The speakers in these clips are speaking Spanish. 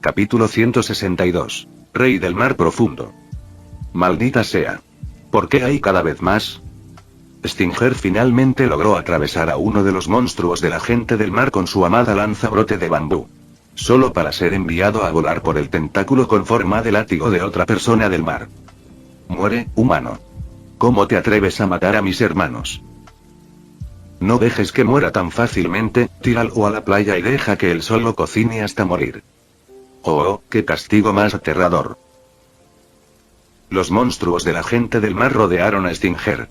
Capítulo 162. Rey del Mar Profundo. Maldita sea. ¿Por qué hay cada vez más? Stinger finalmente logró atravesar a uno de los monstruos de la gente del mar con su amada lanza brote de bambú. Solo para ser enviado a volar por el tentáculo con forma de látigo de otra persona del mar. Muere, humano. ¿Cómo te atreves a matar a mis hermanos? No dejes que muera tan fácilmente, tíralo a la playa y deja que el sol lo cocine hasta morir. Oh, qué castigo más aterrador. Los monstruos de la gente del mar rodearon a Stinger.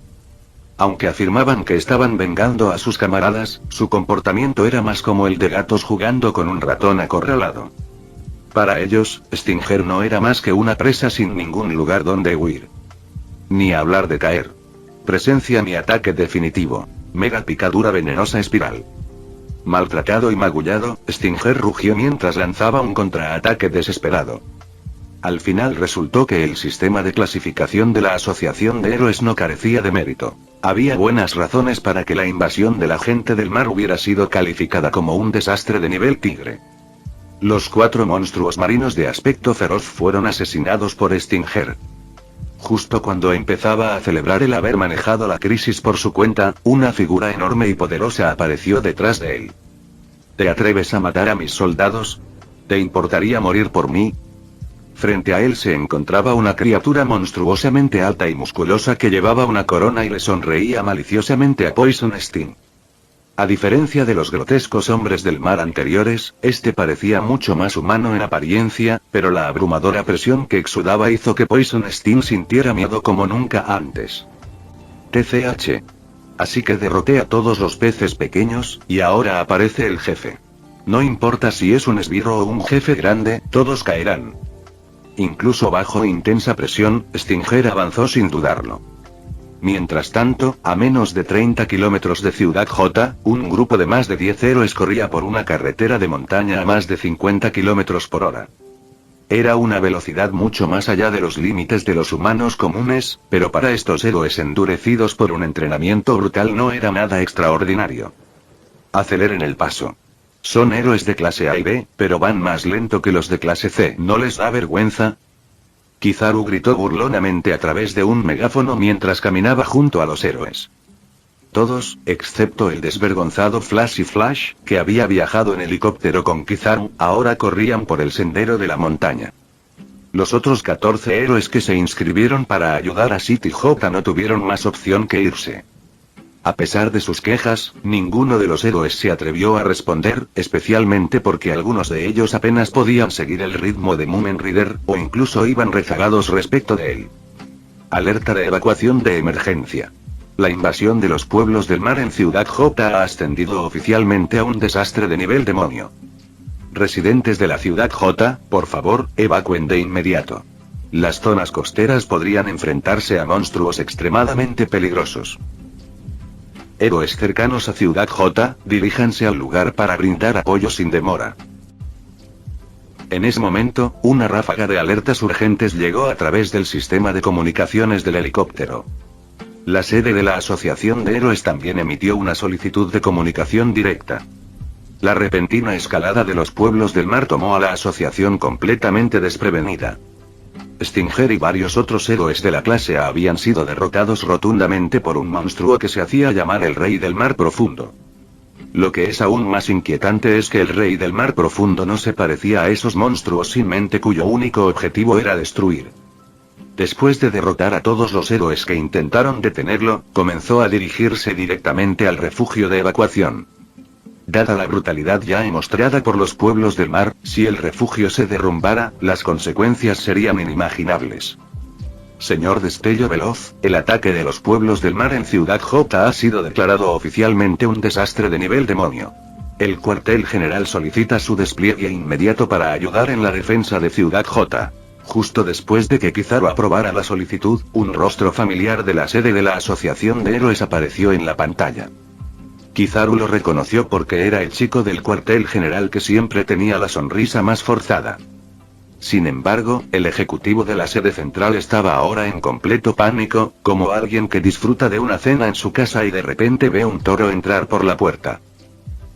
Aunque afirmaban que estaban vengando a sus camaradas, su comportamiento era más como el de gatos jugando con un ratón acorralado. Para ellos, Stinger no era más que una presa sin ningún lugar donde huir. Ni hablar de caer. Presencia mi ataque definitivo. Mega picadura venenosa espiral. Maltratado y magullado, Stinger rugió mientras lanzaba un contraataque desesperado. Al final resultó que el sistema de clasificación de la Asociación de Héroes no carecía de mérito. Había buenas razones para que la invasión de la gente del mar hubiera sido calificada como un desastre de nivel tigre. Los 4 monstruos marinos de aspecto feroz fueron asesinados por Stinger. Justo cuando empezaba a celebrar el haber manejado la crisis por su cuenta, una figura enorme y poderosa apareció detrás de él. ¿Te atreves a matar a mis soldados? ¿Te importaría morir por mí? Frente a él se encontraba una criatura monstruosamente alta y musculosa que llevaba una corona y le sonreía maliciosamente a Poison Sting. A diferencia de los grotescos hombres del mar anteriores, este parecía mucho más humano en apariencia, pero la abrumadora presión que exudaba hizo que Poison Sting sintiera miedo como nunca antes. TCH. Así que derroté a todos los peces pequeños, y ahora aparece el jefe. No importa si es un esbirro o un jefe grande, todos caerán. Incluso bajo intensa presión, Stinger avanzó sin dudarlo. Mientras tanto, a menos de 30 kilómetros de Ciudad J, un grupo de más de 10 héroes corría por una carretera de montaña a más de 50 kilómetros por hora. Era una velocidad mucho más allá de los límites de los humanos comunes, pero para estos héroes endurecidos por un entrenamiento brutal no era nada extraordinario. Aceleren el paso. Son héroes de clase A y B, pero van más lento que los de clase C. ¿No les da vergüenza? Kizaru gritó burlonamente a través de un megáfono mientras caminaba junto a los héroes. Todos, excepto el desvergonzado Flash y Flash, que había viajado en helicóptero con Kizaru, ahora corrían por el sendero de la montaña. Los otros 14 héroes que se inscribieron para ayudar a City J no tuvieron más opción que irse. A pesar de sus quejas, ninguno de los héroes se atrevió a responder, especialmente porque algunos de ellos apenas podían seguir el ritmo de Mumen Rider, o incluso iban rezagados respecto de él. Alerta de evacuación de emergencia. La invasión de los pueblos del mar en Ciudad J ha ascendido oficialmente a un desastre de nivel demonio. Residentes de la Ciudad J, por favor, evacúen de inmediato. Las zonas costeras podrían enfrentarse a monstruos extremadamente peligrosos. Héroes cercanos a Ciudad J, diríjanse al lugar para brindar apoyo sin demora. En ese momento, una ráfaga de alertas urgentes llegó a través del sistema de comunicaciones del helicóptero. La sede de la Asociación de Héroes también emitió una solicitud de comunicación directa. La repentina escalada de los pueblos del mar tomó a la asociación completamente desprevenida. Stinger y varios otros héroes de la clase A habían sido derrotados rotundamente por un monstruo que se hacía llamar el Rey del Mar Profundo. Lo que es aún más inquietante es que el Rey del Mar Profundo no se parecía a esos monstruos sin mente cuyo único objetivo era destruir. Después de derrotar a todos los héroes que intentaron detenerlo, comenzó a dirigirse directamente al refugio de evacuación. Dada la brutalidad ya mostrada por los pueblos del mar, si el refugio se derrumbara, las consecuencias serían inimaginables. Señor Destello Veloz, el ataque de los pueblos del mar en Ciudad J ha sido declarado oficialmente un desastre de nivel demonio. El cuartel general solicita su despliegue inmediato para ayudar en la defensa de Ciudad J. Justo después de que Kizaru aprobara la solicitud, un rostro familiar de la sede de la Asociación de Héroes apareció en la pantalla. Kizaru lo reconoció porque era el chico del cuartel general que siempre tenía la sonrisa más forzada. Sin embargo, el ejecutivo de la sede central estaba ahora en completo pánico, como alguien que disfruta de una cena en su casa y de repente ve un toro entrar por la puerta.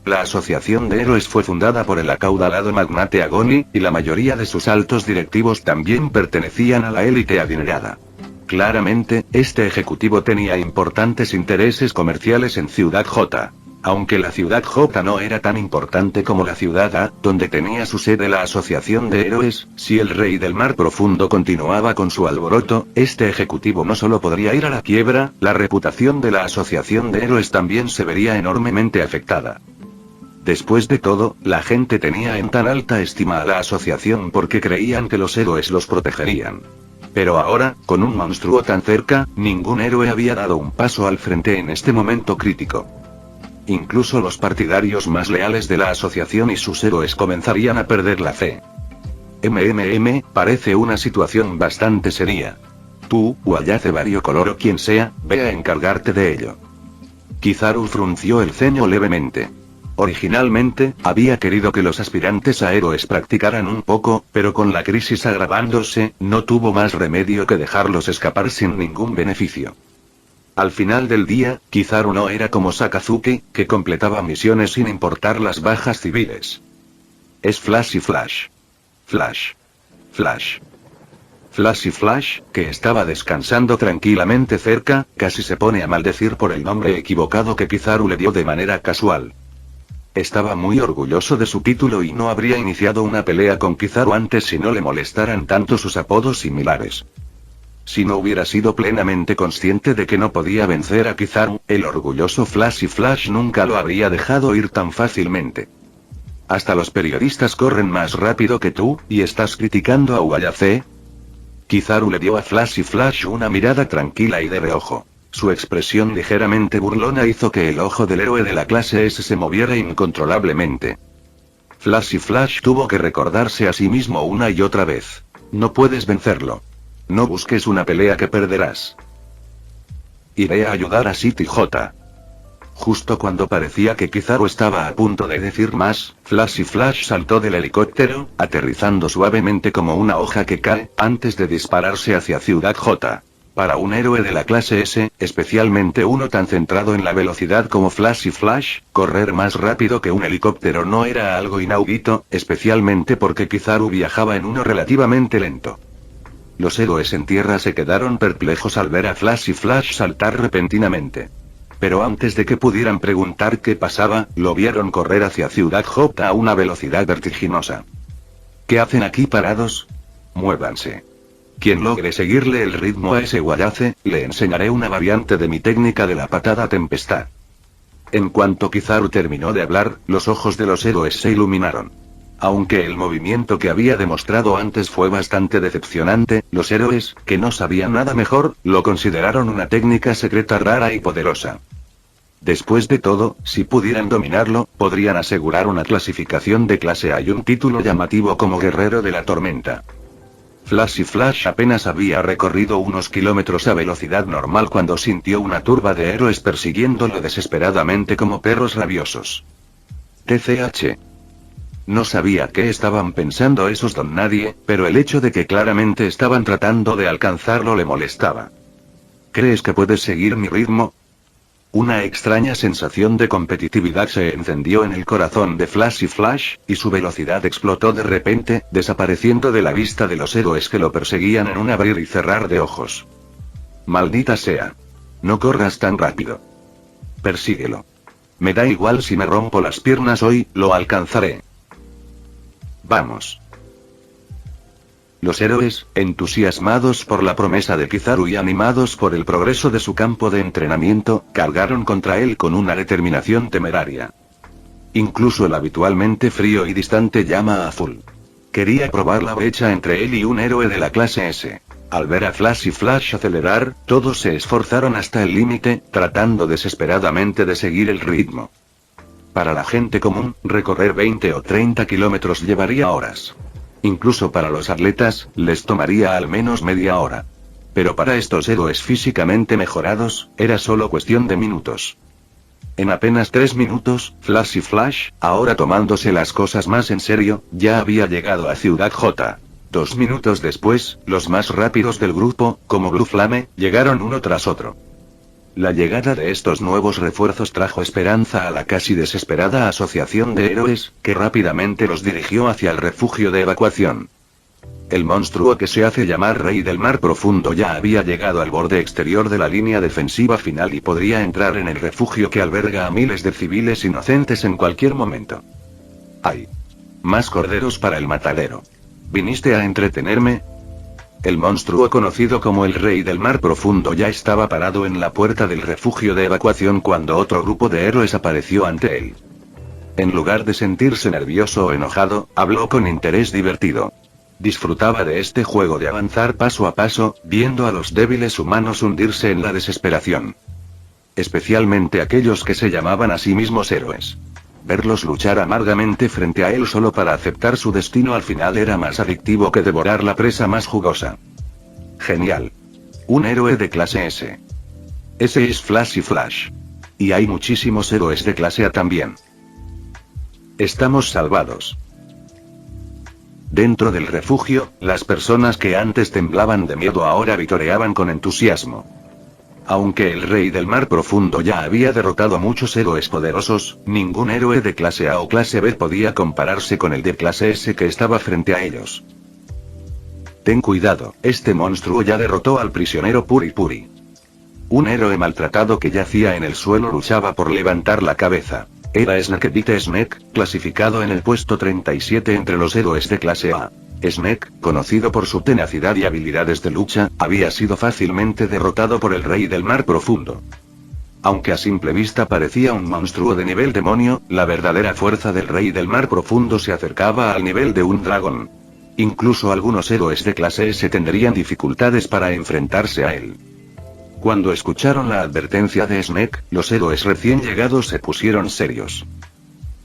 La Asociación de Héroes fue fundada por el acaudalado magnate Agoni, y la mayoría de sus altos directivos también pertenecían a la élite adinerada. Claramente, este ejecutivo tenía importantes intereses comerciales en Ciudad J. Aunque la Ciudad J no era tan importante como la Ciudad A, donde tenía su sede la Asociación de Héroes, si el Rey del Mar Profundo continuaba con su alboroto, este ejecutivo no solo podría ir a la quiebra, la reputación de la Asociación de Héroes también se vería enormemente afectada. Después de todo, la gente tenía en tan alta estima a la asociación porque creían que los héroes los protegerían. Pero ahora, con un monstruo tan cerca, ningún héroe había dado un paso al frente en este momento crítico. Incluso los partidarios más leales de la asociación y sus héroes comenzarían a perder la fe. Parece una situación bastante seria. Tú, Uayace Variocolor o quien sea, ve a encargarte de ello. Kizaru frunció el ceño levemente. Originalmente, había querido que los aspirantes a héroes practicaran un poco, pero con la crisis agravándose, no tuvo más remedio que dejarlos escapar sin ningún beneficio. Al final del día, Kizaru no era como Sakazuki, que completaba misiones sin importar las bajas civiles. Es Flash y Flash. Flash. Flash. Flash y Flash, que estaba descansando tranquilamente cerca, casi se pone a maldecir por el nombre equivocado que Kizaru le dio de manera casual. Estaba muy orgulloso de su título y no habría iniciado una pelea con Kizaru antes si no le molestaran tanto sus apodos similares. Si no hubiera sido plenamente consciente de que no podía vencer a Kizaru, el orgulloso Flash y Flash nunca lo habría dejado ir tan fácilmente. Hasta los periodistas corren más rápido que tú, ¿y estás criticando a Uayace? Kizaru le dio a Flash y Flash una mirada tranquila y de reojo. Su expresión ligeramente burlona hizo que el ojo del héroe de la clase S se moviera incontrolablemente. Flash y Flash tuvo que recordarse a sí mismo una y otra vez. No puedes vencerlo. No busques una pelea que perderás. Iré a ayudar a City J. Justo cuando parecía que Kizaru estaba a punto de decir más, Flash y Flash saltó del helicóptero, aterrizando suavemente como una hoja que cae, antes de dispararse hacia Ciudad J. Para un héroe de la clase S, especialmente uno tan centrado en la velocidad como Flash y Flash, correr más rápido que un helicóptero no era algo inaudito, especialmente porque Kizaru viajaba en uno relativamente lento. Los héroes en tierra se quedaron perplejos al ver a Flash y Flash saltar repentinamente. Pero antes de que pudieran preguntar qué pasaba, lo vieron correr hacia Ciudad J a una velocidad vertiginosa. ¿Qué hacen aquí parados? Muévanse. Quien logre seguirle el ritmo a ese Uayace, le enseñaré una variante de mi técnica de la patada tempestad. En cuanto Kizaru terminó de hablar, los ojos de los héroes se iluminaron. Aunque el movimiento que había demostrado antes fue bastante decepcionante, los héroes, que no sabían nada mejor, lo consideraron una técnica secreta rara y poderosa. Después de todo, si pudieran dominarlo, podrían asegurar una clasificación de clase A y un título llamativo como Guerrero de la Tormenta. Flash y Flash apenas había recorrido unos kilómetros a velocidad normal cuando sintió una turba de héroes persiguiéndolo desesperadamente como perros rabiosos. TCH. No sabía qué estaban pensando esos don nadie, pero el hecho de que claramente estaban tratando de alcanzarlo le molestaba. ¿Crees que puedes seguir mi ritmo? Una extraña sensación de competitividad se encendió en el corazón de Flash y Flash, y su velocidad explotó de repente, desapareciendo de la vista de los héroes que lo perseguían en un abrir y cerrar de ojos. Maldita sea. No corras tan rápido. Persíguelo. Me da igual si me rompo las piernas hoy, lo alcanzaré. Vamos. Los héroes, entusiasmados por la promesa de Kizaru y animados por el progreso de su campo de entrenamiento, cargaron contra él con una determinación temeraria. Incluso el habitualmente frío y distante Llama Azul quería probar la brecha entre él y un héroe de la clase S. Al ver a Flash y Flash acelerar, todos se esforzaron hasta el límite, tratando desesperadamente de seguir el ritmo. Para la gente común, recorrer 20 o 30 kilómetros llevaría horas. Incluso para los atletas, les tomaría al menos media hora. Pero para estos héroes físicamente mejorados, era solo cuestión de minutos. En apenas 3 minutos, Flash y Flash, ahora tomándose las cosas más en serio, ya había llegado a Ciudad J. 2 minutos después, los más rápidos del grupo, como Blue Flame, llegaron uno tras otro. La llegada de estos nuevos refuerzos trajo esperanza a la casi desesperada asociación de héroes, que rápidamente los dirigió hacia el refugio de evacuación. El monstruo que se hace llamar Rey del Mar Profundo ya había llegado al borde exterior de la línea defensiva final y podría entrar en el refugio que alberga a miles de civiles inocentes en cualquier momento. ¡Ay! Más corderos para el matadero. ¿Viniste a entretenerme? El monstruo conocido como el Rey del Mar Profundo ya estaba parado en la puerta del refugio de evacuación cuando otro grupo de héroes apareció ante él. En lugar de sentirse nervioso o enojado, habló con interés divertido. Disfrutaba de este juego de avanzar paso a paso, viendo a los débiles humanos hundirse en la desesperación. Especialmente aquellos que se llamaban a sí mismos héroes. Verlos luchar amargamente frente a él solo para aceptar su destino al final era más adictivo que devorar la presa más jugosa. Genial. Un héroe de clase S. Ese es Flashy Flash. Y hay muchísimos héroes de clase A también. Estamos salvados. Dentro del refugio, las personas que antes temblaban de miedo ahora vitoreaban con entusiasmo. Aunque el Rey del Mar Profundo ya había derrotado a muchos héroes poderosos, ningún héroe de clase A o clase B podía compararse con el de clase S que estaba frente a ellos. Ten cuidado, este monstruo ya derrotó al prisionero Puri Puri. Un héroe maltratado que yacía en el suelo luchaba por levantar la cabeza. Era Snake Snake, clasificado en el puesto 37 entre los héroes de clase A. Snake, conocido por su tenacidad y habilidades de lucha, había sido fácilmente derrotado por el Rey del Mar Profundo. Aunque a simple vista parecía un monstruo de nivel demonio, la verdadera fuerza del Rey del Mar Profundo se acercaba al nivel de un dragón. Incluso algunos héroes de clase S tendrían dificultades para enfrentarse a él. Cuando escucharon la advertencia de Snake, los héroes recién llegados se pusieron serios.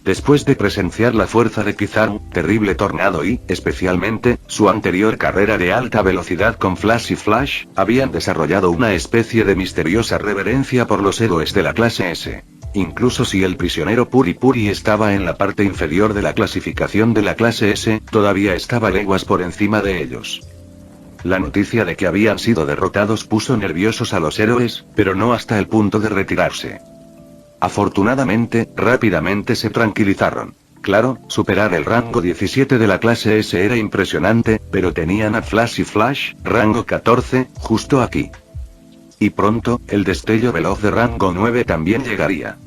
Después de presenciar la fuerza de Kizaru, terrible tornado y, especialmente, su anterior carrera de alta velocidad con Flashy Flash, habían desarrollado una especie de misteriosa reverencia por los héroes de la clase S. Incluso si el prisionero Puri Puri estaba en la parte inferior de la clasificación de la clase S, todavía estaba leguas por encima de ellos. La noticia de que habían sido derrotados puso nerviosos a los héroes, pero no hasta el punto de retirarse. Afortunadamente, rápidamente se tranquilizaron. Claro, superar el rango 17 de la clase S era impresionante, pero tenían a Flashy Flash, rango 14, justo aquí. Y pronto, el destello veloz de rango 9 también llegaría.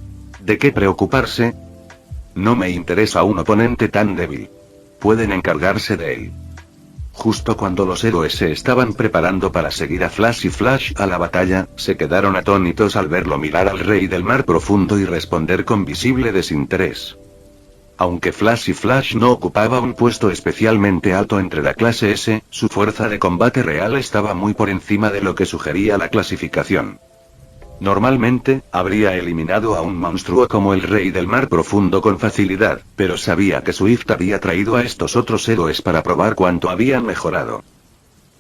¿De qué preocuparse? No me interesa un oponente tan débil. Pueden encargarse de él. Justo cuando los héroes se estaban preparando para seguir a Flashy Flash a la batalla, se quedaron atónitos al verlo mirar al Rey del Mar Profundo y responder con visible desinterés. Aunque Flashy Flash no ocupaba un puesto especialmente alto entre la clase S, su fuerza de combate real estaba muy por encima de lo que sugería la clasificación. Normalmente, habría eliminado a un monstruo como el Rey del Mar Profundo con facilidad, pero sabía que Swift había traído a estos otros héroes para probar cuánto habían mejorado.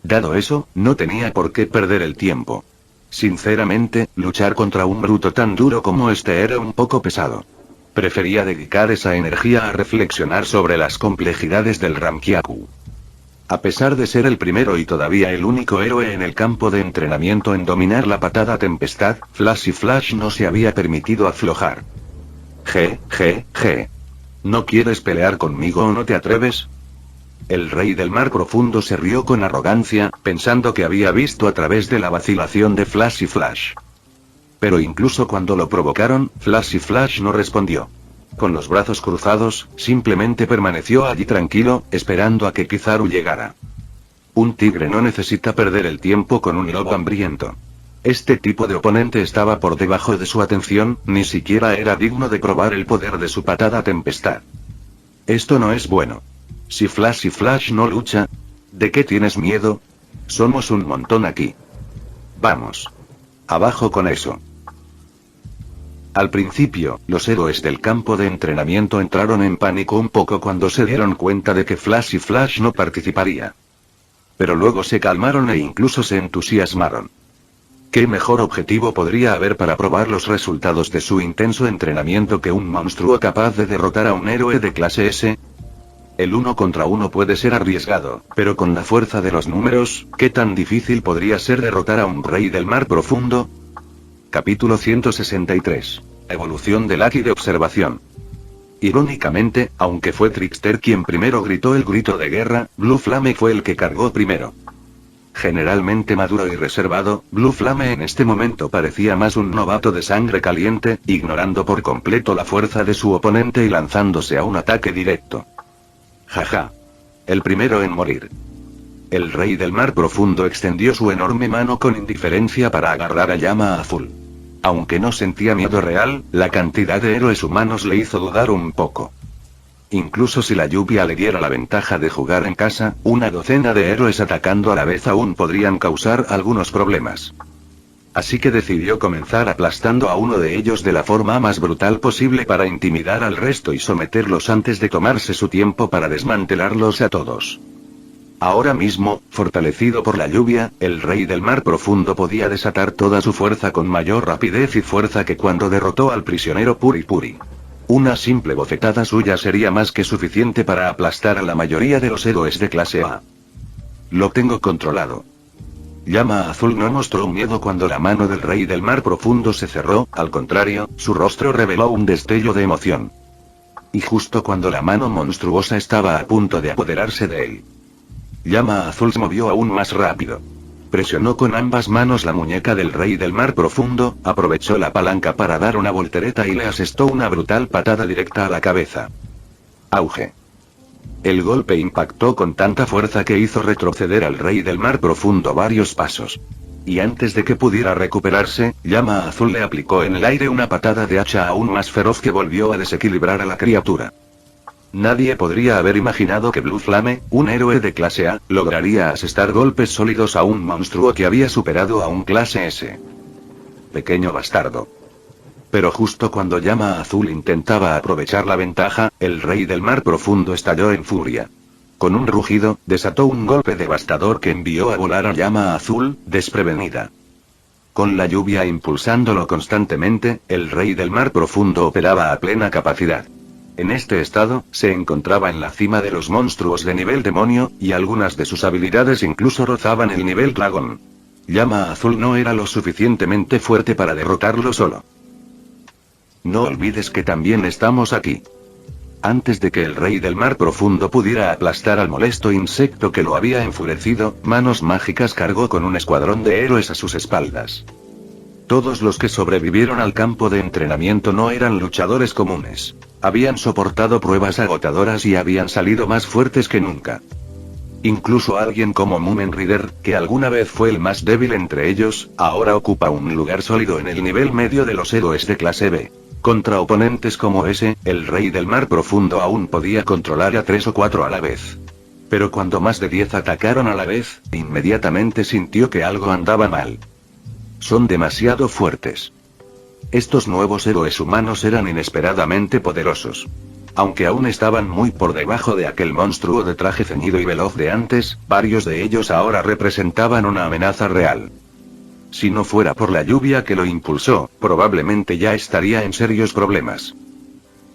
Dado eso, no tenía por qué perder el tiempo. Sinceramente, luchar contra un bruto tan duro como este era un poco pesado. Prefería dedicar esa energía a reflexionar sobre las complejidades del Ramkyaku. A pesar de ser el primero y todavía el único héroe en el campo de entrenamiento en dominar la patada tempestad, Flashy Flash no se había permitido aflojar. ¿No quieres pelear conmigo o no te atreves? El Rey del Mar Profundo se rió con arrogancia, pensando que había visto a través de la vacilación de Flashy Flash. Pero incluso cuando lo provocaron, Flashy Flash no respondió. Con los brazos cruzados, simplemente permaneció allí tranquilo, esperando a que Kizaru llegara. Un tigre no necesita perder el tiempo con un lobo hambriento. Este tipo de oponente estaba por debajo de su atención, ni siquiera era digno de probar el poder de su patada tempestad. Esto no es bueno. Si Flashy Flash no lucha, ¿de qué tienes miedo? Somos un montón aquí. Vamos. Abajo con eso. Al principio, los héroes del campo de entrenamiento entraron en pánico un poco cuando se dieron cuenta de que Flashy Flash no participaría. Pero luego se calmaron e incluso se entusiasmaron. ¿Qué mejor objetivo podría haber para probar los resultados de su intenso entrenamiento que un monstruo capaz de derrotar a un héroe de clase S? El 1 contra 1 puede ser arriesgado, pero con la fuerza de los números, ¿qué tan difícil podría ser derrotar a un Rey del Mar Profundo? Capítulo 163. Evolución del Aki de observación. Irónicamente, aunque fue Trickster quien primero gritó el grito de guerra, Blue Flame fue el que cargó primero. Generalmente maduro y reservado, Blue Flame en este momento parecía más un novato de sangre caliente, ignorando por completo la fuerza de su oponente y lanzándose a un ataque directo. Jaja. El primero en morir. El rey del mar profundo extendió su enorme mano con indiferencia para agarrar a Llama Azul. Aunque no sentía miedo real, la cantidad de héroes humanos le hizo dudar un poco. Incluso si la lluvia le diera la ventaja de jugar en casa, una docena de héroes atacando a la vez aún podrían causar algunos problemas. Así que decidió comenzar aplastando a uno de ellos de la forma más brutal posible para intimidar al resto y someterlos antes de tomarse su tiempo para desmantelarlos a todos. Ahora mismo, fortalecido por la lluvia, el rey del mar profundo podía desatar toda su fuerza con mayor rapidez y fuerza que cuando derrotó al prisionero Puri Puri. Una simple bofetada suya sería más que suficiente para aplastar a la mayoría de los héroes de clase A. Lo tengo controlado. Llama Azul no mostró miedo cuando la mano del rey del mar profundo se cerró, al contrario, su rostro reveló un destello de emoción. Y justo cuando la mano monstruosa estaba a punto de apoderarse de él, Llama Azul se movió aún más rápido. Presionó con ambas manos la muñeca del rey del mar profundo, aprovechó la palanca para dar una voltereta y le asestó una brutal patada directa a la cabeza. Auge. El golpe impactó con tanta fuerza que hizo retroceder al rey del mar profundo varios pasos. Y antes de que pudiera recuperarse, Llama Azul le aplicó en el aire una patada de hacha aún más feroz que volvió a desequilibrar a la criatura. Nadie podría haber imaginado que Blue Flame, un héroe de clase A, lograría asestar golpes sólidos a un monstruo que había superado a un clase S. Pequeño bastardo. Pero justo cuando Llama Azul intentaba aprovechar la ventaja, el rey del mar profundo estalló en furia. Con un rugido, desató un golpe devastador que envió a volar a Llama Azul, desprevenida. Con la lluvia impulsándolo constantemente, el rey del mar profundo operaba a plena capacidad. En este estado, se encontraba en la cima de los monstruos de nivel demonio, y algunas de sus habilidades incluso rozaban el nivel dragón. Llama Azul no era lo suficientemente fuerte para derrotarlo solo. No olvides que también estamos aquí. Antes de que el rey del mar profundo pudiera aplastar al molesto insecto que lo había enfurecido, Manos Mágicas cargó con un escuadrón de héroes a sus espaldas. Todos los que sobrevivieron al campo de entrenamiento no eran luchadores comunes. Habían soportado pruebas agotadoras y habían salido más fuertes que nunca. Incluso alguien como Mumen Rider, que alguna vez fue el más débil entre ellos, ahora ocupa un lugar sólido en el nivel medio de los héroes de clase B. Contra oponentes como ese, el rey del mar profundo aún podía controlar a 3 o 4 a la vez. Pero cuando más de 10 atacaron a la vez, inmediatamente sintió que algo andaba mal. Son demasiado fuertes. Estos nuevos héroes humanos eran inesperadamente poderosos. Aunque aún estaban muy por debajo de aquel monstruo de traje ceñido y veloz de antes, varios de ellos ahora representaban una amenaza real. Si no fuera por la lluvia que lo impulsó, probablemente ya estaría en serios problemas.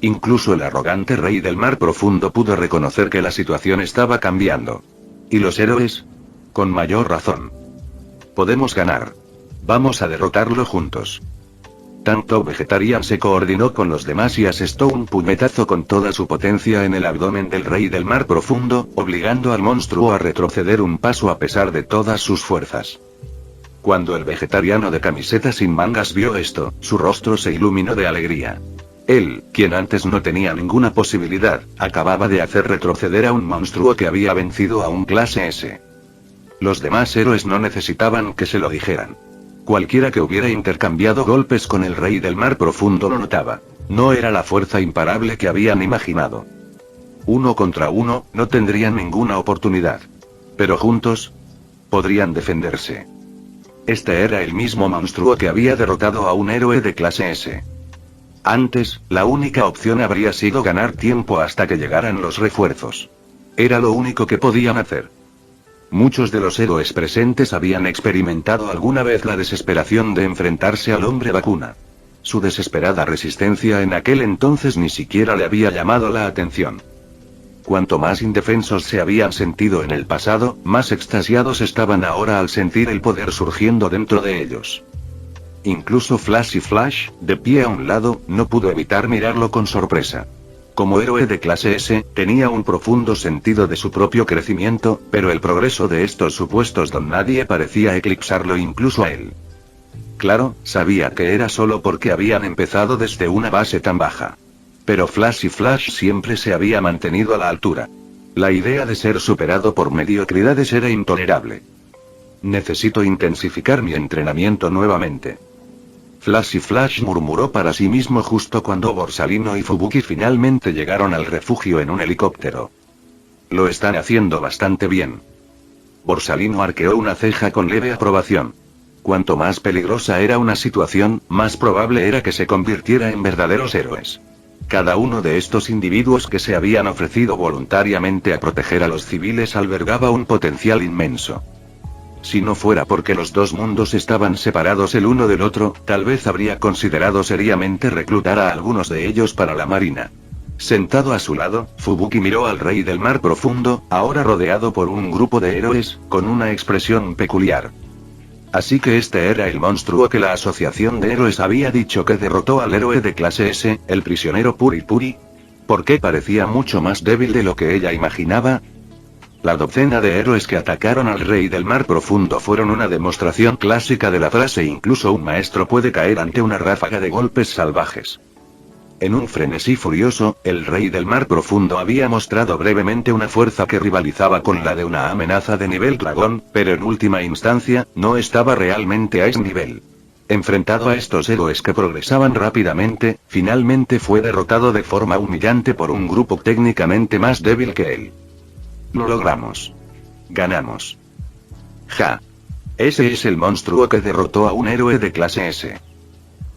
Incluso el arrogante rey del mar profundo pudo reconocer que la situación estaba cambiando. ¿Y los héroes? Con mayor razón. Podemos ganar. Vamos a derrotarlo juntos. Tanto Vegetarian se coordinó con los demás y asestó un puñetazo con toda su potencia en el abdomen del rey del mar profundo, obligando al monstruo a retroceder un paso a pesar de todas sus fuerzas. Cuando el vegetariano de camiseta sin mangas vio esto, su rostro se iluminó de alegría. Él, quien antes no tenía ninguna posibilidad, acababa de hacer retroceder a un monstruo que había vencido a un clase S. Los demás héroes no necesitaban que se lo dijeran. Cualquiera que hubiera intercambiado golpes con el rey del mar profundo lo notaba. No era la fuerza imparable que habían imaginado. 1 contra 1, no tendrían ninguna oportunidad. Pero juntos, podrían defenderse. Este era el mismo monstruo que había derrotado a un héroe de clase S. Antes, la única opción habría sido ganar tiempo hasta que llegaran los refuerzos. Era lo único que podían hacer. Muchos de los héroes presentes habían experimentado alguna vez la desesperación de enfrentarse al hombre vacuna. Su desesperada resistencia en aquel entonces ni siquiera le había llamado la atención. Cuanto más indefensos se habían sentido en el pasado, más extasiados estaban ahora al sentir el poder surgiendo dentro de ellos. Incluso Flash, de pie a un lado, no pudo evitar mirarlo con sorpresa. Como héroe de clase S, tenía un profundo sentido de su propio crecimiento, pero el progreso de estos supuestos don nadie parecía eclipsarlo incluso a él. Claro, sabía que era solo porque habían empezado desde una base tan baja. Pero Flash siempre se había mantenido a la altura. La idea de ser superado por mediocridades era intolerable. Necesito intensificar mi entrenamiento nuevamente. Flash murmuró para sí mismo justo cuando Borsalino y Fubuki finalmente llegaron al refugio en un helicóptero. Lo están haciendo bastante bien. Borsalino arqueó una ceja con leve aprobación. Cuanto más peligrosa era una situación, más probable era que se convirtiera en verdaderos héroes. Cada uno de estos individuos que se habían ofrecido voluntariamente a proteger a los civiles albergaba un potencial inmenso. Si no fuera porque los dos mundos estaban separados el uno del otro, tal vez habría considerado seriamente reclutar a algunos de ellos para la marina. Sentado a su lado, Fubuki miró al rey del mar profundo, ahora rodeado por un grupo de héroes, con una expresión peculiar. Así que este era el monstruo que la asociación de héroes había dicho que derrotó al héroe de clase S, el prisionero Puri. ¿Por qué parecía mucho más débil de lo que ella imaginaba? La docena de héroes que atacaron al rey del mar profundo fueron una demostración clásica de la frase incluso un maestro puede caer ante una ráfaga de golpes salvajes. En un frenesí furioso, el rey del mar profundo había mostrado brevemente una fuerza que rivalizaba con la de una amenaza de nivel dragón, pero en última instancia, no estaba realmente a ese nivel. Enfrentado a estos héroes que progresaban rápidamente, finalmente fue derrotado de forma humillante por un grupo técnicamente más débil que él. Lo logramos. Ganamos. Ja. Ese es el monstruo que derrotó a un héroe de clase S.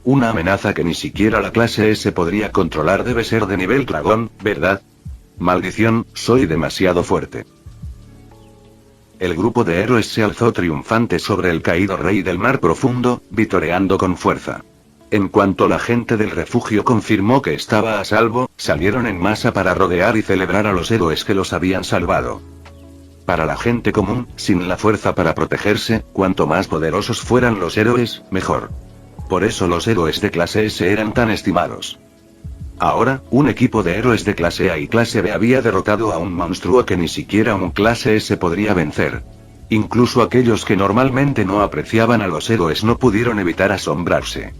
Una amenaza que ni siquiera la clase S podría controlar debe ser de nivel dragón, ¿verdad? Maldición, soy demasiado fuerte. El grupo de héroes se alzó triunfante sobre el caído rey del mar profundo, vitoreando con fuerza. En cuanto la gente del refugio confirmó que estaba a salvo, salieron en masa para rodear y celebrar a los héroes que los habían salvado. Para la gente común, sin la fuerza para protegerse, cuanto más poderosos fueran los héroes, mejor. Por eso los héroes de clase S eran tan estimados. Ahora, un equipo de héroes de clase A y clase B había derrotado a un monstruo que ni siquiera un clase S podría vencer. Incluso aquellos que normalmente no apreciaban a los héroes no pudieron evitar asombrarse.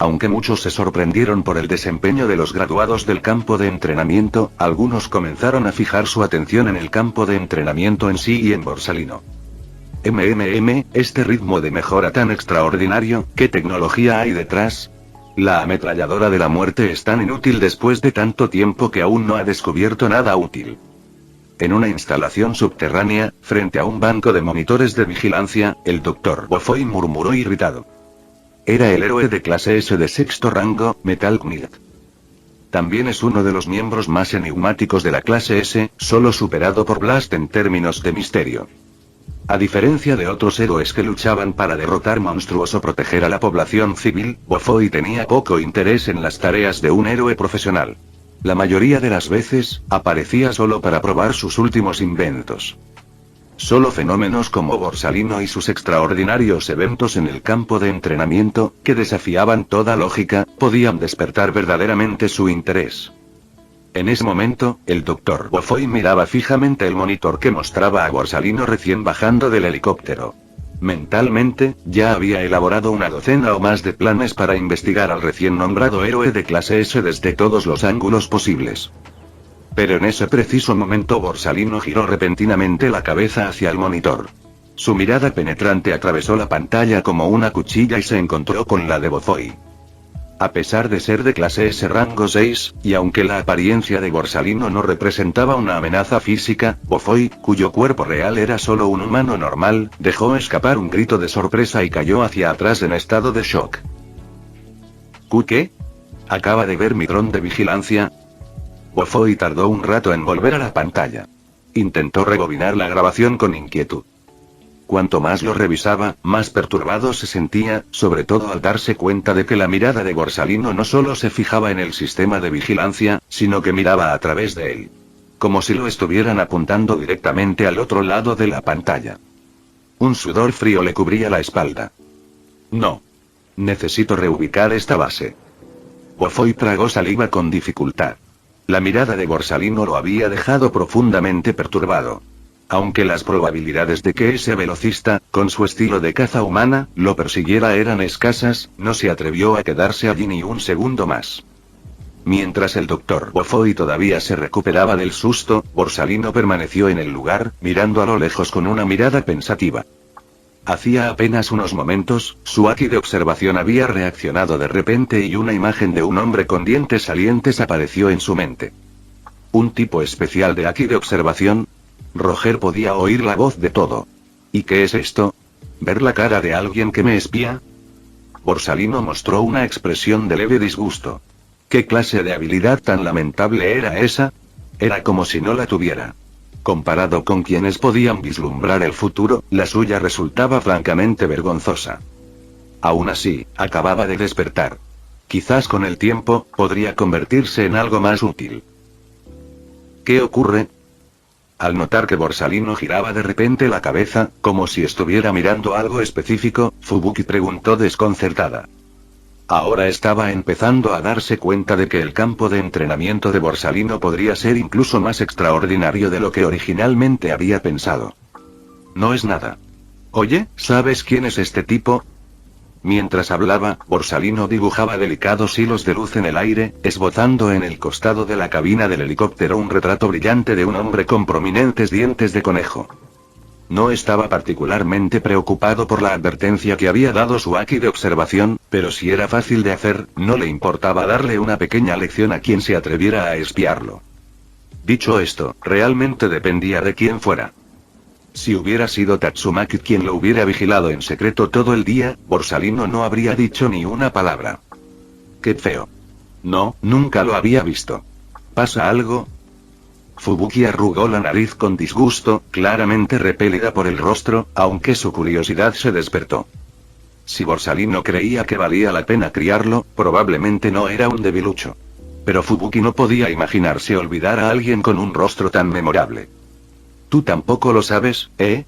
Aunque muchos se sorprendieron por el desempeño de los graduados del campo de entrenamiento, algunos comenzaron a fijar su atención en el campo de entrenamiento en sí y en Borsalino. Este ritmo de mejora tan extraordinario, ¿qué tecnología hay detrás? La ametralladora de la muerte es tan inútil después de tanto tiempo que aún no ha descubierto nada útil. En una instalación subterránea, frente a un banco de monitores de vigilancia, el Dr. Bofoy murmuró irritado. Era el héroe de clase S de sexto rango, Metal Knight. También es uno de los miembros más enigmáticos de la clase S, solo superado por Blast en términos de misterio. A diferencia de otros héroes que luchaban para derrotar monstruos o proteger a la población civil, Bofoy tenía poco interés en las tareas de un héroe profesional. La mayoría de las veces, aparecía solo para probar sus últimos inventos. Solo fenómenos como Borsalino y sus extraordinarios eventos en el campo de entrenamiento, que desafiaban toda lógica, podían despertar verdaderamente su interés. En ese momento, el Dr. Bofoy miraba fijamente el monitor que mostraba a Borsalino recién bajando del helicóptero. Mentalmente, ya había elaborado una docena o más de planes para investigar al recién nombrado héroe de clase S desde todos los ángulos posibles. Pero en ese preciso momento Borsalino giró repentinamente la cabeza hacia el monitor. Su mirada penetrante atravesó la pantalla como una cuchilla y se encontró con la de Bofoy. A pesar de ser de clase S rango 6, y aunque la apariencia de Borsalino no representaba una amenaza física, Bofoy, cuyo cuerpo real era solo un humano normal, dejó escapar un grito de sorpresa y cayó hacia atrás en estado de shock. ¿Qué? ¿Acaba de ver mi dron de vigilancia? Bofoy tardó un rato en volver a la pantalla. Intentó rebobinar la grabación con inquietud. Cuanto más lo revisaba, más perturbado se sentía, sobre todo al darse cuenta de que la mirada de Borsalino no solo se fijaba en el sistema de vigilancia, sino que miraba a través de él. Como si lo estuvieran apuntando directamente al otro lado de la pantalla. Un sudor frío le cubría la espalda. No. Necesito reubicar esta base. Bofoi tragó saliva con dificultad. La mirada de Borsalino lo había dejado profundamente perturbado. Aunque las probabilidades de que ese velocista, con su estilo de caza humana, lo persiguiera eran escasas, no se atrevió a quedarse allí ni un segundo más. Mientras el doctor Bofoi todavía se recuperaba del susto, Borsalino permaneció en el lugar, mirando a lo lejos con una mirada pensativa. Hacía apenas unos momentos, su haki de observación había reaccionado de repente y una imagen de un hombre con dientes salientes apareció en su mente. ¿Un tipo especial de haki de observación? Roger podía oír la voz de todo. ¿Y qué es esto? ¿Ver la cara de alguien que me espía? Borsalino mostró una expresión de leve disgusto. ¿Qué clase de habilidad tan lamentable era esa? Era como si no la tuviera. Comparado con quienes podían vislumbrar el futuro, la suya resultaba francamente vergonzosa. Aún así, acababa de despertar. Quizás con el tiempo, podría convertirse en algo más útil. ¿Qué ocurre? Al notar que Borsalino giraba de repente la cabeza, como si estuviera mirando algo específico, Fubuki preguntó desconcertada. Ahora estaba empezando a darse cuenta de que el campo de entrenamiento de Borsalino podría ser incluso más extraordinario de lo que originalmente había pensado. No es nada. Oye, ¿sabes quién es este tipo? Mientras hablaba, Borsalino dibujaba delicados hilos de luz en el aire, esbozando en el costado de la cabina del helicóptero un retrato brillante de un hombre con prominentes dientes de conejo. No estaba particularmente preocupado por la advertencia que había dado su haki de observación, pero si era fácil de hacer, no le importaba darle una pequeña lección a quien se atreviera a espiarlo. Dicho esto, realmente dependía de quién fuera. Si hubiera sido Tatsumaki quien lo hubiera vigilado en secreto todo el día, Borsalino no habría dicho ni una palabra. ¡Qué feo! No, nunca lo había visto. ¿Pasa algo? Fubuki arrugó la nariz con disgusto, claramente repelida por el rostro, aunque su curiosidad se despertó. Si Borsalino creía que valía la pena criarlo, probablemente no era un debilucho. Pero Fubuki no podía imaginarse olvidar a alguien con un rostro tan memorable. Tú tampoco lo sabes, ¿eh?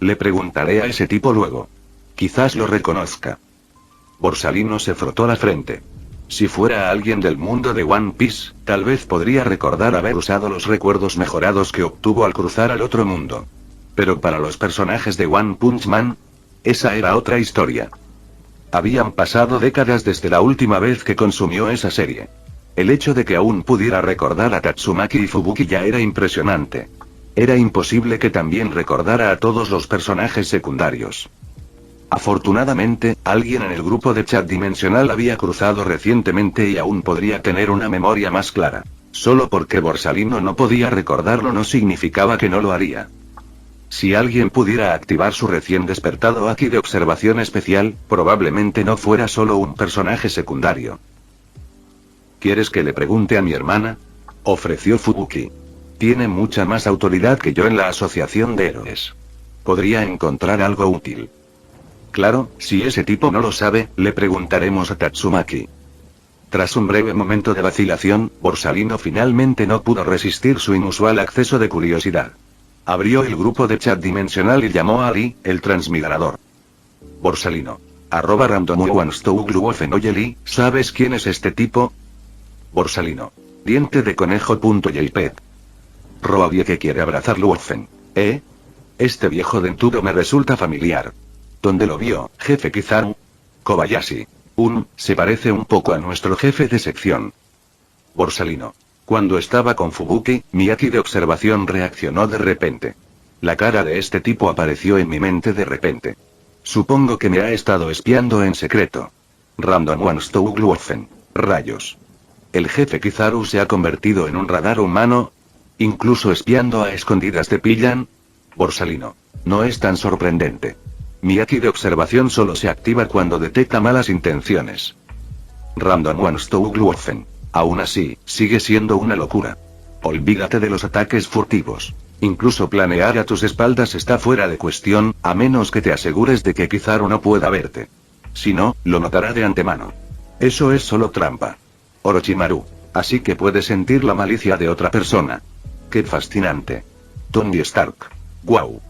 Le preguntaré a ese tipo luego. Quizás lo reconozca. Borsalino se frotó la frente. Si fuera alguien del mundo de One Piece, tal vez podría recordar haber usado los recuerdos mejorados que obtuvo al cruzar al otro mundo. Pero para los personajes de One Punch Man, esa era otra historia. Habían pasado décadas desde la última vez que consumió esa serie. El hecho de que aún pudiera recordar a Tatsumaki y Fubuki ya era impresionante. Era imposible que también recordara a todos los personajes secundarios. Afortunadamente, alguien en el grupo de chat dimensional había cruzado recientemente y aún podría tener una memoria más clara. Solo porque Borsalino no podía recordarlo no significaba que no lo haría. Si alguien pudiera activar su recién despertado haki de observación especial, probablemente no fuera solo un personaje secundario. ¿Quieres que le pregunte a mi hermana? Ofreció Fubuki. Tiene mucha más autoridad que yo en la asociación de héroes. Podría encontrar algo útil. Claro, si ese tipo no lo sabe, le preguntaremos a Tatsumaki. Tras un breve momento de vacilación, Borsalino finalmente no pudo resistir su inusual acceso de curiosidad. Abrió el grupo de chat dimensional y llamó a Lee, el transmigrador. Borsalino. @randomonestougluofen. Oye Lee, ¿sabes quién es este tipo? Borsalino. Diente de conejo.jpg. Roabie que quiere abrazar Luofen. ¿Eh? Este viejo dentudo me resulta familiar. ¿Dónde lo vio, jefe Kizaru? Kobayashi. Se parece un poco a nuestro jefe de sección. Borsalino. Cuando estaba con Fubuki, mi haki de observación reaccionó de repente. La cara de este tipo apareció en mi mente de repente. Supongo que me ha estado espiando en secreto. Random One. Rayos. ¿El jefe Kizaru se ha convertido en un radar humano? ¿Incluso espiando a escondidas te pillan? Borsalino. No es tan sorprendente. Mi haki de observación solo se activa cuando detecta malas intenciones. Random One. Aún así, sigue siendo una locura. Olvídate de los ataques furtivos. Incluso planear a tus espaldas está fuera de cuestión, a menos que te asegures de que Kizaru no pueda verte. Si no, lo notará de antemano. Eso es solo trampa. Orochimaru. Así que puede sentir la malicia de otra persona. ¡Qué fascinante! Tony Stark. ¡Guau!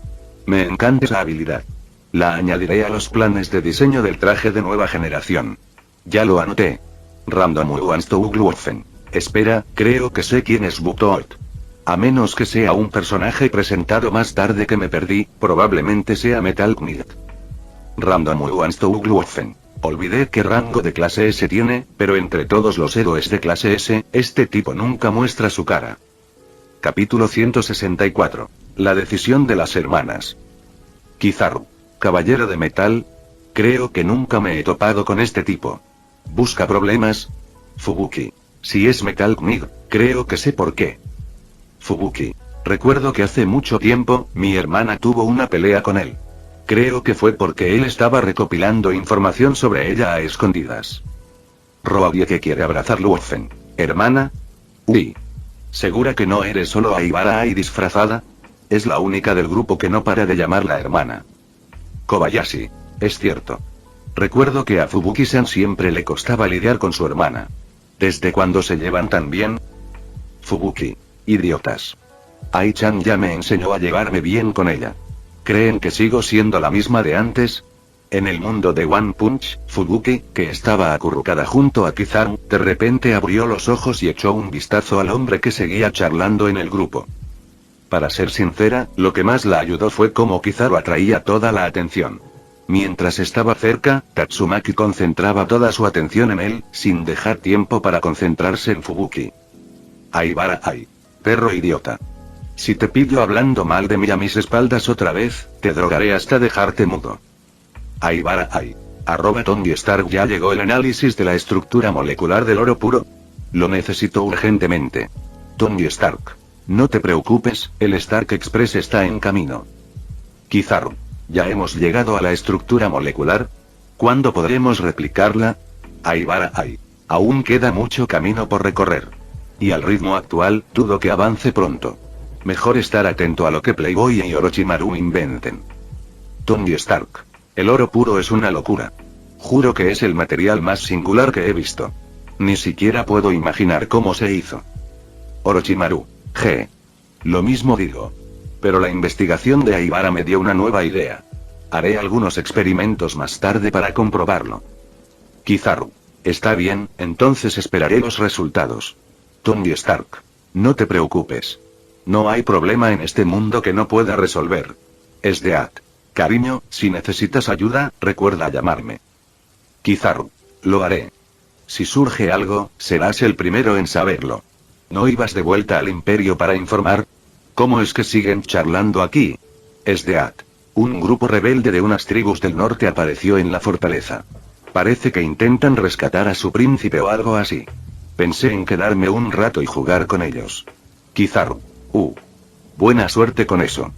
Me encanta esa habilidad. La añadiré a los planes de diseño del traje de nueva generación. Ya lo anoté. Random wants to Ugluofen. Espera, creo que sé quién es Butot. A menos que sea un personaje presentado más tarde que me perdí, probablemente sea Metal Knight. Random wants to Ugluofen. Olvidé qué rango de clase S tiene, pero entre todos los héroes de clase S, este tipo nunca muestra su cara. Capítulo 164. La decisión de las hermanas. Kizaru. Caballero de metal. Creo que nunca me he topado con este tipo. ¿Busca problemas? Fubuki. Si es Metal Knight, creo que sé por qué. Fubuki. Recuerdo que hace mucho tiempo, mi hermana tuvo una pelea con él. Creo que fue porque él estaba recopilando información sobre ella a escondidas. Roabie que quiere abrazar Luofen. ¿Hermana? Uy. ¿Segura que no eres solo Aibara Ai disfrazada? Es la única del grupo que no para de llamarla hermana. Kobayashi. Es cierto. Recuerdo que a Fubuki-san siempre le costaba lidiar con su hermana. ¿Desde cuándo se llevan tan bien? Fubuki. Idiotas. Ai-chan ya me enseñó a llevarme bien con ella. ¿Creen que sigo siendo la misma de antes? En el mundo de One Punch, Fubuki, que estaba acurrucada junto a Kizaru, de repente abrió los ojos y echó un vistazo al hombre que seguía charlando en el grupo. Para ser sincera, lo que más la ayudó fue cómo Kizaru atraía toda la atención. Mientras estaba cerca, Tatsumaki concentraba toda su atención en él, sin dejar tiempo para concentrarse en Fubuki. Aibara Ai. Perro idiota. Si te pillo hablando mal de mí a mis espaldas otra vez, te drogaré hasta dejarte mudo. Aibara Ai. Tony Stark. Ya llegó el análisis de la estructura molecular del oro puro. Lo necesito urgentemente. Tony Stark. No te preocupes, el Stark Express está en camino. Kizaru. ¿Ya hemos llegado a la estructura molecular? ¿Cuándo podremos replicarla? Aibara Ai. Aún queda mucho camino por recorrer. Y al ritmo actual, dudo que avance pronto. Mejor estar atento a lo que Playboy y Orochimaru inventen. Tony Stark. El oro puro es una locura. Juro que es el material más singular que he visto. Ni siquiera puedo imaginar cómo se hizo. Orochimaru. Lo mismo digo. Pero la investigación de Aibara me dio una nueva idea. Haré algunos experimentos más tarde para comprobarlo. Kizaru. Está bien, entonces esperaré los resultados. Tony Stark. No te preocupes. No hay problema en este mundo que no pueda resolver. Es Death. Cariño, si necesitas ayuda, recuerda llamarme. Kizaru. Lo haré. Si surge algo, serás el primero en saberlo. ¿No ibas de vuelta al Imperio para informar? ¿Cómo es que siguen charlando aquí? Es Death. Un grupo rebelde de unas tribus del norte apareció en la fortaleza. Parece que intentan rescatar a su príncipe o algo así. Pensé en quedarme un rato y jugar con ellos. Kizaru. Buena suerte con eso.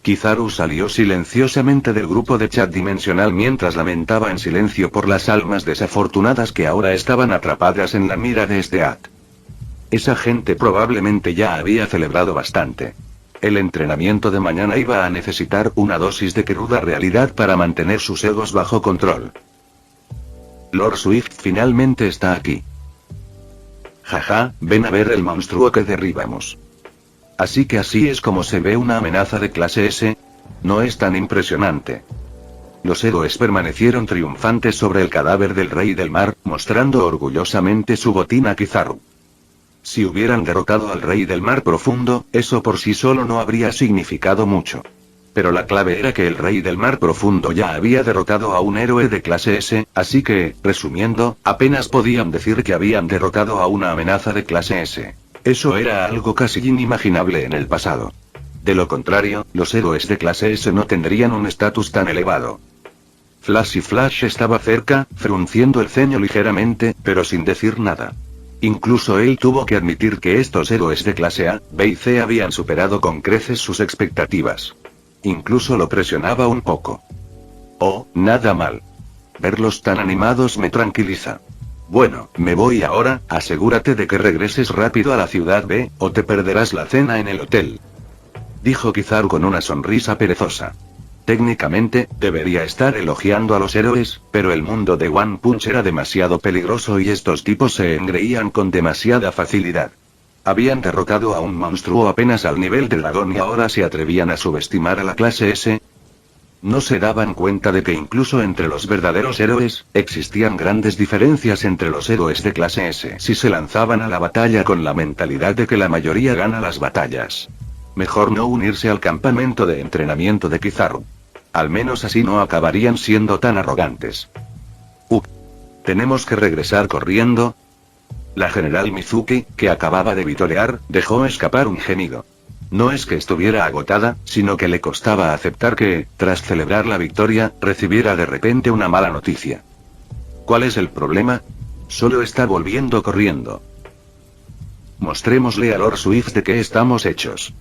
Kizaru salió silenciosamente del grupo de chat dimensional mientras lamentaba en silencio por las almas desafortunadas que ahora estaban atrapadas en la mira de Death. Esa gente probablemente ya había celebrado bastante. El entrenamiento de mañana iba a necesitar una dosis de cruda realidad para mantener sus egos bajo control. Lord Swift finalmente está aquí. Jaja, ven a ver el monstruo que derribamos. Así que así es como se ve una amenaza de clase S. No es tan impresionante. Los héroes permanecieron triunfantes sobre el cadáver del rey del mar, mostrando orgullosamente su botín a Kizaru. Si hubieran derrotado al rey del mar profundo, eso por sí solo no habría significado mucho. Pero la clave era que el rey del mar profundo ya había derrotado a un héroe de clase S, así que, resumiendo, apenas podían decir que habían derrotado a una amenaza de clase S. Eso era algo casi inimaginable en el pasado. De lo contrario, los héroes de clase S no tendrían un estatus tan elevado. Flash estaba cerca, frunciendo el ceño ligeramente, pero sin decir nada. Incluso él tuvo que admitir que estos héroes de clase A, B y C habían superado con creces sus expectativas. Incluso lo presionaba un poco. Oh, nada mal. Verlos tan animados me tranquiliza. Bueno, me voy ahora, asegúrate de que regreses rápido a la ciudad B, o te perderás la cena en el hotel. Dijo Kizaru con una sonrisa perezosa. Técnicamente, debería estar elogiando a los héroes, pero el mundo de One Punch era demasiado peligroso y estos tipos se engreían con demasiada facilidad. Habían derrotado a un monstruo apenas al nivel de dragón y ahora se atrevían a subestimar a la clase S. No se daban cuenta de que incluso entre los verdaderos héroes, existían grandes diferencias entre los héroes de clase S. Si se lanzaban a la batalla con la mentalidad de que la mayoría gana las batallas. Mejor no unirse al campamento de entrenamiento de Kizaru. Al menos así no acabarían siendo tan arrogantes. Tenemos que regresar corriendo. La general Mizuki, que acababa de vitorear, dejó escapar un gemido. No es que estuviera agotada, sino que le costaba aceptar que, tras celebrar la victoria, recibiera de repente una mala noticia. ¿Cuál es el problema? Solo está volviendo corriendo. Mostrémosle a Lord Swift de qué estamos hechos.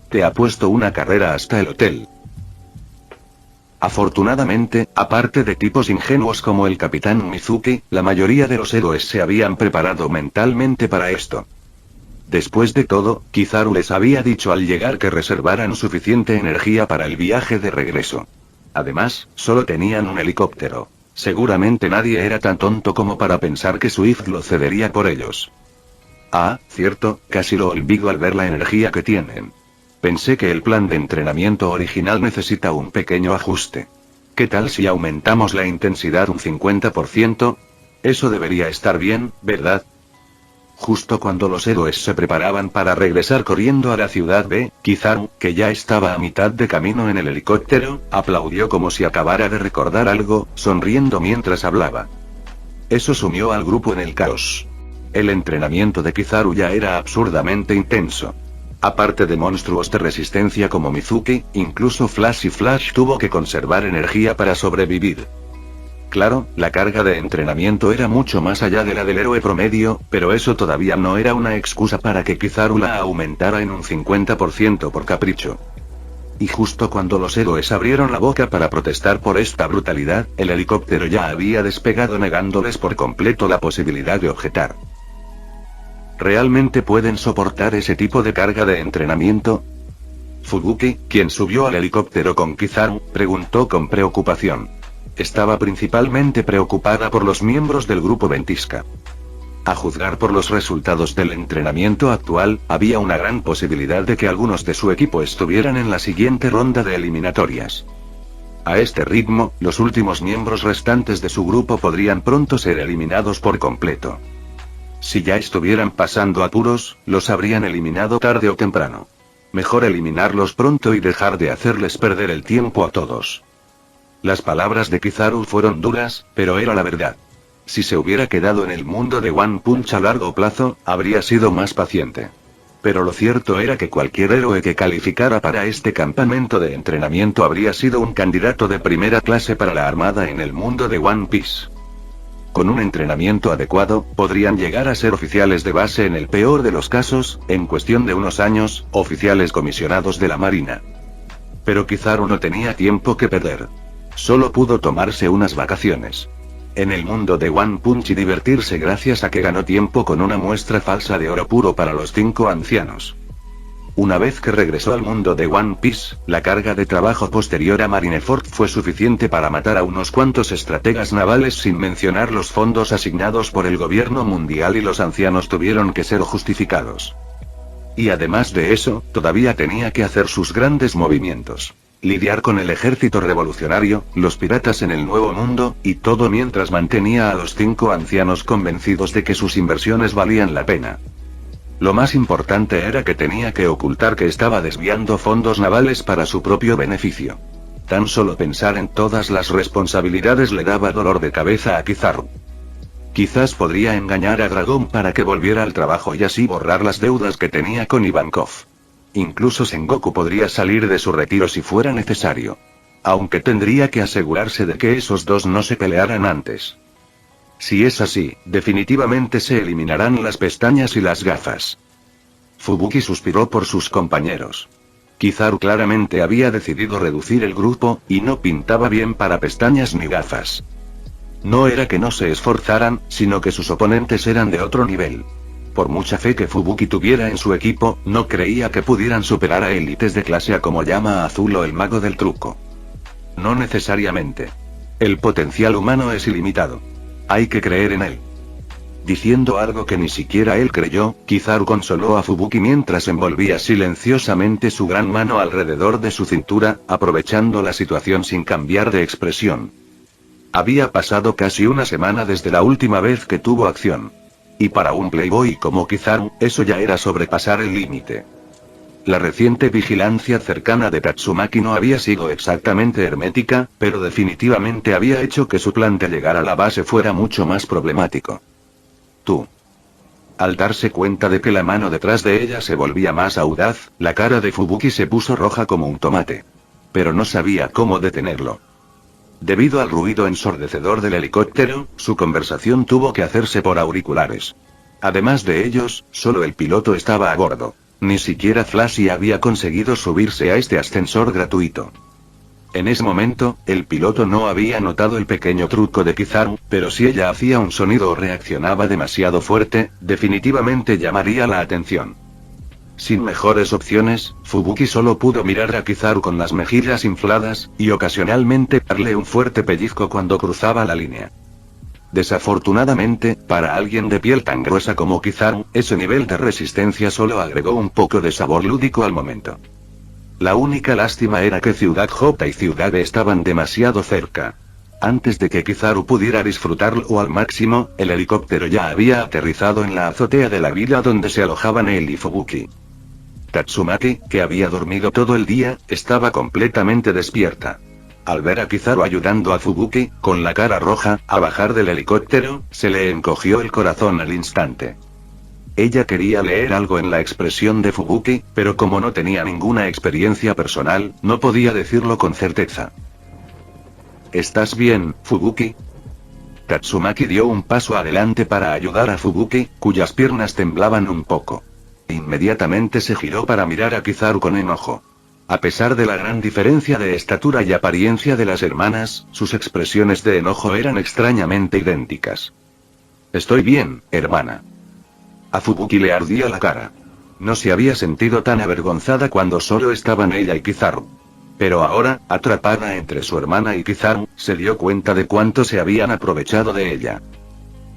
Te apuesto una carrera hasta el hotel. Afortunadamente, aparte de tipos ingenuos como el capitán Mizuki, la mayoría de los héroes se habían preparado mentalmente para esto. Después de todo, Kizaru les había dicho al llegar que reservaran suficiente energía para el viaje de regreso. Además, solo tenían un helicóptero. Seguramente nadie era tan tonto como para pensar que Swift lo cedería por ellos. Ah, cierto, casi lo olvido al ver la energía que tienen. Pensé que el plan de entrenamiento original necesita un pequeño ajuste. ¿Qué tal si aumentamos la intensidad un 50%? Eso debería estar bien, ¿verdad? Justo cuando los héroes se preparaban para regresar corriendo a la ciudad B, Kizaru, que ya estaba a mitad de camino en el helicóptero, aplaudió como si acabara de recordar algo, sonriendo mientras hablaba. Eso sumió al grupo en el caos. El entrenamiento de Kizaru ya era absurdamente intenso. Aparte de monstruos de resistencia como Mizuki, incluso Flash y Flash tuvo que conservar energía para sobrevivir. Claro, la carga de entrenamiento era mucho más allá de la del héroe promedio, pero eso todavía no era una excusa para que Kizaru la aumentara en un 50% por capricho. Y justo cuando los héroes abrieron la boca para protestar por esta brutalidad, el helicóptero ya había despegado negándoles por completo la posibilidad de objetar. ¿Realmente pueden soportar ese tipo de carga de entrenamiento? Fubuki, quien subió al helicóptero con Kizaru, preguntó con preocupación. Estaba principalmente preocupada por los miembros del grupo Ventisca. A juzgar por los resultados del entrenamiento actual, había una gran posibilidad de que algunos de su equipo estuvieran en la siguiente ronda de eliminatorias. A este ritmo, los últimos miembros restantes de su grupo podrían pronto ser eliminados por completo. Si ya estuvieran pasando apuros, los habrían eliminado tarde o temprano. Mejor eliminarlos pronto y dejar de hacerles perder el tiempo a todos. Las palabras de Kizaru fueron duras, pero era la verdad. Si se hubiera quedado en el mundo de One Punch a largo plazo, habría sido más paciente. Pero lo cierto era que cualquier héroe que calificara para este campamento de entrenamiento habría sido un candidato de primera clase para la armada en el mundo de One Piece. Con un entrenamiento adecuado, podrían llegar a ser oficiales de base en el peor de los casos, en cuestión de unos años, oficiales comisionados de la Marina. Pero Kizaru no tenía tiempo que perder. Solo pudo tomarse unas vacaciones en el mundo de One Punch y divertirse gracias a que ganó tiempo con una muestra falsa de oro puro para los 5 ancianos. Una vez que regresó al mundo de One Piece, la carga de trabajo posterior a Marineford fue suficiente para matar a unos cuantos estrategas navales sin mencionar los fondos asignados por el gobierno mundial y los ancianos tuvieron que ser justificados. Y además de eso, todavía tenía que hacer sus grandes movimientos. Lidiar con el ejército revolucionario, los piratas en el Nuevo Mundo, y todo mientras mantenía a los 5 ancianos convencidos de que sus inversiones valían la pena. Lo más importante era que tenía que ocultar que estaba desviando fondos navales para su propio beneficio. Tan solo pensar en todas las responsabilidades le daba dolor de cabeza a Kizaru. Quizás podría engañar a Dragon para que volviera al trabajo y así borrar las deudas que tenía con Ivankov. Incluso Sengoku podría salir de su retiro si fuera necesario. Aunque tendría que asegurarse de que esos dos no se pelearan antes. Si es así, definitivamente se eliminarán las pestañas y las gafas. Fubuki suspiró por sus compañeros. Kizaru claramente había decidido reducir el grupo, y no pintaba bien para pestañas ni gafas. No era que no se esforzaran, sino que sus oponentes eran de otro nivel. Por mucha fe que Fubuki tuviera en su equipo, no creía que pudieran superar a élites de clase A como Llama Azul o el Mago del Truco. No necesariamente. El potencial humano es ilimitado. Hay que creer en él. Diciendo algo que ni siquiera él creyó, Kizaru consoló a Fubuki mientras envolvía silenciosamente su gran mano alrededor de su cintura, aprovechando la situación sin cambiar de expresión. Había pasado casi una semana desde la última vez que tuvo acción. Y para un playboy como Kizaru, eso ya era sobrepasar el límite. La reciente vigilancia cercana de Tatsumaki no había sido exactamente hermética, pero definitivamente había hecho que su plan de llegar a la base fuera mucho más problemático. Tú. Al darse cuenta de que la mano detrás de ella se volvía más audaz, la cara de Fubuki se puso roja como un tomate. Pero no sabía cómo detenerlo. Debido al ruido ensordecedor del helicóptero, su conversación tuvo que hacerse por auriculares. Además de ellos, solo el piloto estaba a bordo. Ni siquiera Flashy había conseguido subirse a este ascensor gratuito. En ese momento, el piloto no había notado el pequeño truco de Kizaru, pero si ella hacía un sonido o reaccionaba demasiado fuerte, definitivamente llamaría la atención. Sin mejores opciones, Fubuki solo pudo mirar a Kizaru con las mejillas infladas, y ocasionalmente darle un fuerte pellizco cuando cruzaba la línea. Desafortunadamente, para alguien de piel tan gruesa como Kizaru, ese nivel de resistencia solo agregó un poco de sabor lúdico al momento. La única lástima era que Ciudad J y Ciudad B estaban demasiado cerca. Antes de que Kizaru pudiera disfrutarlo al máximo, el helicóptero ya había aterrizado en la azotea de la villa donde se alojaban él y Fubuki. Tatsumaki, que había dormido todo el día, estaba completamente despierta. Al ver a Kizaru ayudando a Fubuki, con la cara roja, a bajar del helicóptero, se le encogió el corazón al instante. Ella quería leer algo en la expresión de Fubuki, pero como no tenía ninguna experiencia personal, no podía decirlo con certeza. ¿Estás bien, Fubuki? Tatsumaki dio un paso adelante para ayudar a Fubuki, cuyas piernas temblaban un poco. Inmediatamente se giró para mirar a Kizaru con enojo. A pesar de la gran diferencia de estatura y apariencia de las hermanas, sus expresiones de enojo eran extrañamente idénticas. Estoy bien, hermana. A Fubuki le ardía la cara. No se había sentido tan avergonzada cuando solo estaban ella y Kizaru. Pero ahora, atrapada entre su hermana y Kizaru, se dio cuenta de cuánto se habían aprovechado de ella.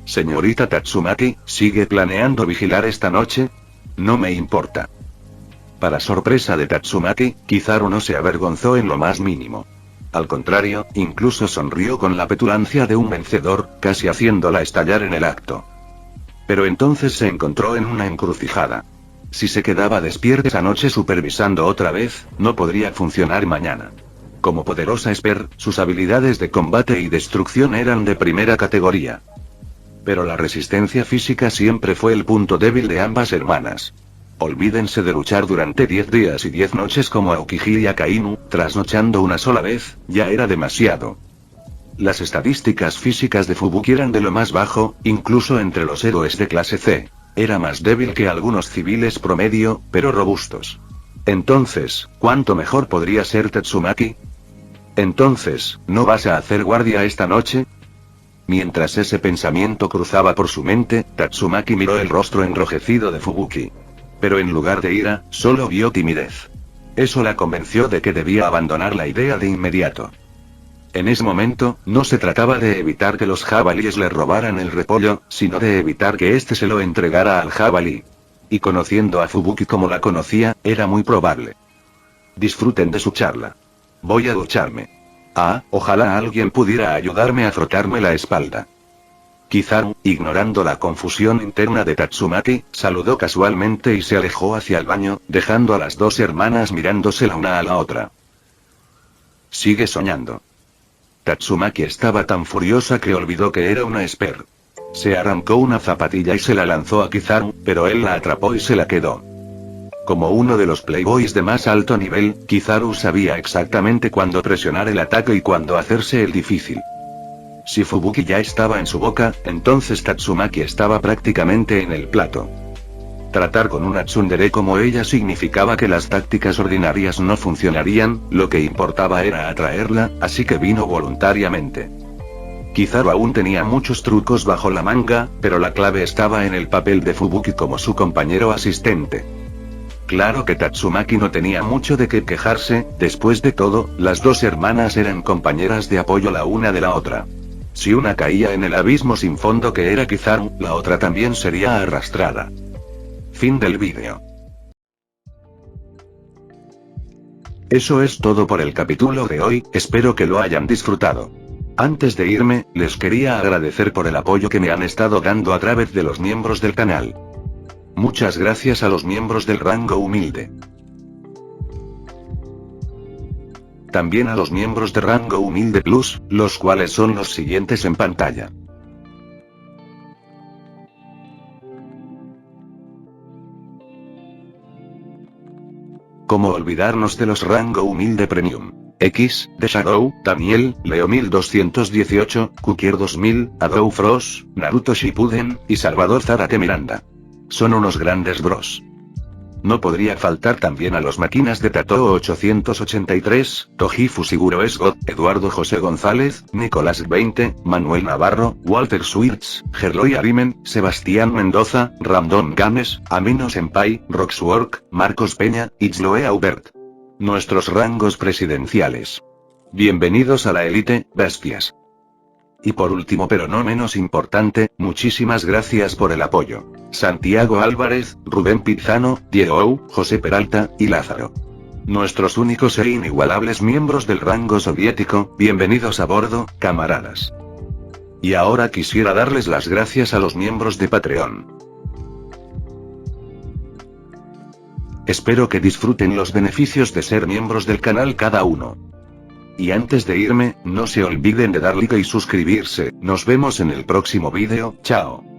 Señorita Tatsumaki, ¿sigue planeando vigilar esta noche? No me importa. Para sorpresa de Tatsumaki, Kizaru no se avergonzó en lo más mínimo. Al contrario, incluso sonrió con la petulancia de un vencedor, casi haciéndola estallar en el acto. Pero entonces se encontró en una encrucijada. Si se quedaba despierta esa noche supervisando otra vez, no podría funcionar mañana. Como poderosa Esper, sus habilidades de combate y destrucción eran de primera categoría. Pero la resistencia física siempre fue el punto débil de ambas hermanas. Olvídense de luchar durante 10 días y 10 noches como Aokiji y Akainu, trasnochando una sola vez, ya era demasiado. Las estadísticas físicas de Fubuki eran de lo más bajo, incluso entre los héroes de clase C. Era más débil que algunos civiles promedio, pero robustos. Entonces, ¿cuánto mejor podría ser Tatsumaki? Entonces, ¿no vas a hacer guardia esta noche? Mientras ese pensamiento cruzaba por su mente, Tatsumaki miró el rostro enrojecido de Fubuki. Pero en lugar de ira, solo vio timidez. Eso la convenció de que debía abandonar la idea de inmediato. En ese momento, no se trataba de evitar que los jabalíes le robaran el repollo, sino de evitar que éste se lo entregara al jabalí. Y conociendo a Fubuki como la conocía, era muy probable. Disfruten de su charla. Voy a ducharme. Ojalá alguien pudiera ayudarme a frotarme la espalda. Kizaru, ignorando la confusión interna de Tatsumaki, saludó casualmente y se alejó hacia el baño, dejando a las dos hermanas mirándose la una a la otra. Sigue soñando. Tatsumaki estaba tan furiosa que olvidó que era una Esper. Se arrancó una zapatilla y se la lanzó a Kizaru, pero él la atrapó y se la quedó. Como uno de los playboys de más alto nivel, Kizaru sabía exactamente cuándo presionar el ataque y cuándo hacerse el difícil. Si Fubuki ya estaba en su boca, entonces Tatsumaki estaba prácticamente en el plato. Tratar con una tsundere como ella significaba que las tácticas ordinarias no funcionarían, lo que importaba era atraerla, así que vino voluntariamente. Kizaru aún tenía muchos trucos bajo la manga, pero la clave estaba en el papel de Fubuki como su compañero asistente. Claro que Tatsumaki no tenía mucho de qué quejarse, después de todo, las dos hermanas eran compañeras de apoyo la una de la otra. Si una caía en el abismo sin fondo que era Kizaru, la otra también sería arrastrada. Fin del vídeo. Eso es todo por el capítulo de hoy, espero que lo hayan disfrutado. Antes de irme, les quería agradecer por el apoyo que me han estado dando a través de los miembros del canal. Muchas gracias a los miembros del rango humilde. También a los miembros de rango humilde plus, los cuales son los siguientes en pantalla. ¿Cómo olvidarnos de los rango humilde premium? X, The Shadow, Daniel, Leo 1218, Kukier 2000, Adou Frost, Naruto Shippuden, y Salvador Zárate Miranda. Son unos grandes bros. No podría faltar también a los máquinas de Tatoo 883, Toji Fusiguro Esgot, Eduardo José González, Nicolás 20, Manuel Navarro, Walter Schwartz, Gerloy Arimen, Sebastián Mendoza, Ramdon Games, Amino Senpai, Roxwork, Marcos Peña, Itzloe Aubert. Nuestros rangos presidenciales. Bienvenidos a la élite, bestias. Y por último pero no menos importante, muchísimas gracias por el apoyo. Santiago Álvarez, Rubén Pizano, Diego Ou, José Peralta, y Lázaro. Nuestros únicos e inigualables miembros del rango soviético, bienvenidos a bordo, camaradas. Y ahora quisiera darles las gracias a los miembros de Patreon. Espero que disfruten los beneficios de ser miembros del canal cada uno. Y antes de irme, no se olviden de dar like y suscribirse, nos vemos en el próximo vídeo, chao.